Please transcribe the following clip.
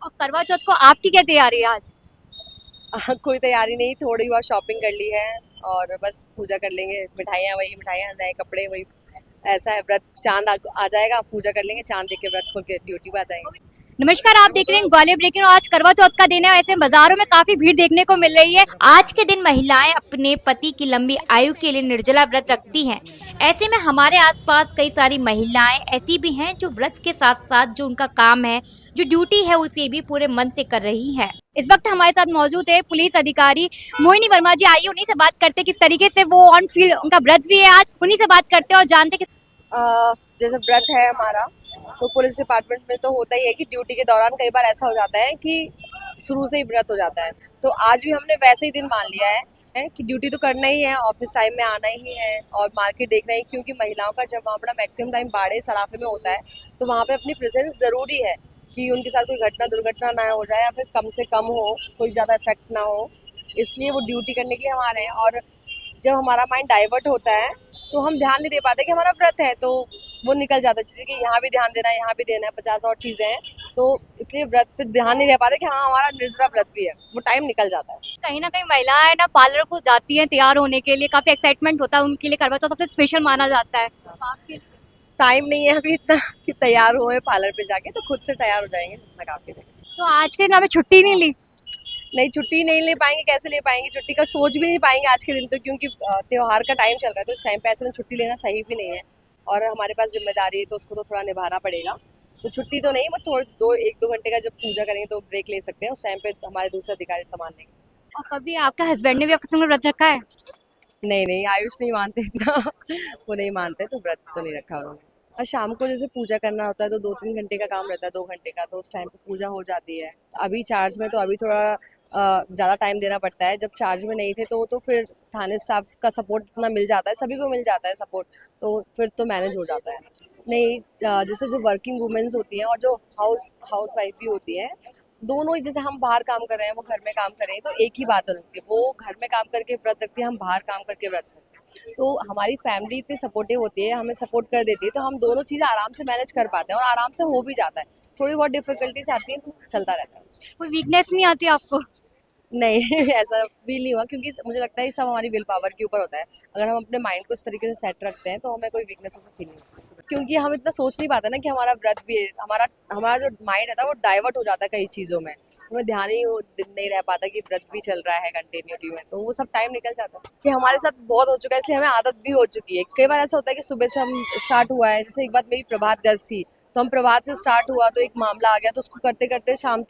और करवा चौथ को आपकी क्या तैयारी है आज? कोई तैयारी नहीं, थोड़ी बहुत शॉपिंग कर ली है और बस पूजा कर लेंगे। मिठाइयाँ वही मिठाइयाँ, नए कपड़े वही। ऐसा है, व्रत चांद आ जाएगा, पूजा कर लेंगे, चांद देख के व्रत खोल के ड्यूटी पे आ जाएंगे। नमस्कार, आप देख रहे हैं ग्वालियर ब्रेकिंग। आज करवा चौथ का दिन है, ऐसे बाजारों में काफी भीड़ देखने को मिल रही है। आज के दिन महिलाएं अपने पति की लंबी आयु के लिए निर्जला व्रत रखती हैं। ऐसे में हमारे आसपास कई सारी महिलाएं ऐसी भी हैं जो व्रत के साथ साथ जो उनका काम है, जो ड्यूटी है, उसे भी पूरे मन से कर रही है। इस वक्त हमारे साथ मौजूद है पुलिस अधिकारी मोहिनी वर्मा जी। आइए उन्हीं से बात करते हैं किस तरीके से वो ऑन फील्ड उनका व्रत भी है आज। उन्हीं से बात करते हैं और जानते हैं जैसे व्रत है हमारा, तो पुलिस डिपार्टमेंट में तो होता ही है कि ड्यूटी के दौरान कई बार ऐसा हो जाता है कि शुरू से ही व्रत हो जाता है। तो आज भी हमने वैसे ही दिन मान लिया है कि ड्यूटी तो करना ही है, ऑफिस टाइम में आना ही है और मार्केट देखना ही, क्योंकि महिलाओं का जब वहाँ अपना मैक्सिमम टाइम बाड़े सराफे में होता है, तो वहाँ पे अपनी प्रेजेंस ज़रूरी है कि उनके साथ कोई घटना दुर्घटना ना हो जाए या फिर कम से कम हो, कोई ज़्यादा इफेक्ट ना हो। इसलिए वो ड्यूटी करने के लिए हम आ रहे हैं। और जब हमारा माइंड डाइवर्ट होता है तो हम ध्यान नहीं दे पाते कि हमारा व्रत है, तो वो निकल जाता है। जैसे कि यहाँ भी ध्यान देना है, यहाँ भी देना है, 50 और चीज़ें हैं, तो इसलिए व्रत फिर ध्यान नहीं दे पाते कि हाँ हमारा निर्जला व्रत भी है, वो टाइम निकल जाता है। कहीं ना कहीं महिलाएं ना पार्लर को जाती हैं तैयार होने के लिए, काफी एक्साइटमेंट होता है उनके लिए। करवा चौथ सबसे स्पेशल माना जाता है। तो आपके लिए? टाइम नहीं है अभी इतना कि तैयार हुए पार्लर पे जाके, तो खुद से तैयार हो जाएंगे, इतना काफी है। तो आज के दिन हमें छुट्टी नहीं ली? नहीं, छुट्टी नहीं ले पाएंगे, कैसे ले पाएंगे? छुट्टी का सोच भी नहीं पाएंगे आज के दिन, तो क्योंकि त्योहार का टाइम चल रहा है, तो इस टाइम पे ऐसे में छुट्टी लेना सही भी नहीं है। और हमारे पास जिम्मेदारी है तो उसको तो थोड़ा निभाना पड़ेगा। तो छुट्टी तो नहीं, बट थोड़े 1-2 घंटे का जब पूजा करेंगे तो ब्रेक ले सकते हैं, उस टाइम पे हमारे दूसरे अधिकारी संभाल लेंगे। और कभी आपका हस्बैंड ने भी आपके संग व्रत रखा है? नहीं नहीं, आयुष नहीं मानते इतना वो नहीं मानते, तो व्रत तो नहीं रखा उन्होंने। और शाम को जैसे पूजा करना होता है तो 2-3 घंटे का काम रहता है, 2 घंटे का, तो उस टाइम पे पूजा हो जाती है। तो अभी चार्ज में, तो अभी थोड़ा ज़्यादा टाइम देना पड़ता है। जब चार्ज में नहीं थे तो फिर थाने स्टाफ का सपोर्ट इतना मिल जाता है, सभी को मिल जाता है सपोर्ट, तो फिर तो मैनेज हो जाता है। नहीं, जैसे जो वर्किंग वुमेन्स होती हैं और जो हाउस वाइफ भी होती हैं, दोनों ही, जैसे हम बाहर काम कर रहे हैं, वो घर में काम कर रहे हैं, तो एक ही बात है उनकी। वो घर में काम करके व्रत रखती है, हम बाहर काम करके व्रत रखते हैं। तो हमारी फैमिली इतनी सपोर्टिव होती है, हमें सपोर्ट कर देती है, तो हम दोनों चीज़ें आराम से मैनेज कर पाते हैं और आराम से हो भी जाता है। थोड़ी बहुत डिफिकल्टीज आती है, तो चलता रहता है। कोई वीकनेस नहीं आती आपको? नहीं ऐसा फील नहीं हुआ, क्योंकि मुझे लगता है ये सब हमारी विल पावर के ऊपर होता है। अगर हम अपने माइंड को इस तरीके से सेट रखते हैं तो हमें कोई वीकनेस ऐसा फील नहीं होता, क्योंकि हम इतना सोच नहीं पाते ना कि हमारा व्रत भी है। हमारा हमारा जो माइंड रहता है वो डाइवर्ट हो जाता है कई चीज़ों में, हमें ध्यान ही नहीं रह पाता कि व्रत भी चल रहा है कंटिन्यूटी में, तो वो सब टाइम निकल जाता है। कि हमारे साथ बहुत हो चुका है, इसलिए हमें आदत भी हो चुकी है। कई बार ऐसा होता है कि सुबह से हम स्टार्ट हुआ है, जैसे एक बार मेरी प्रभात गज थी, तो हम प्रभात से स्टार्ट हुआ तो एक मामला आ गया, तो उसको करते करते शाम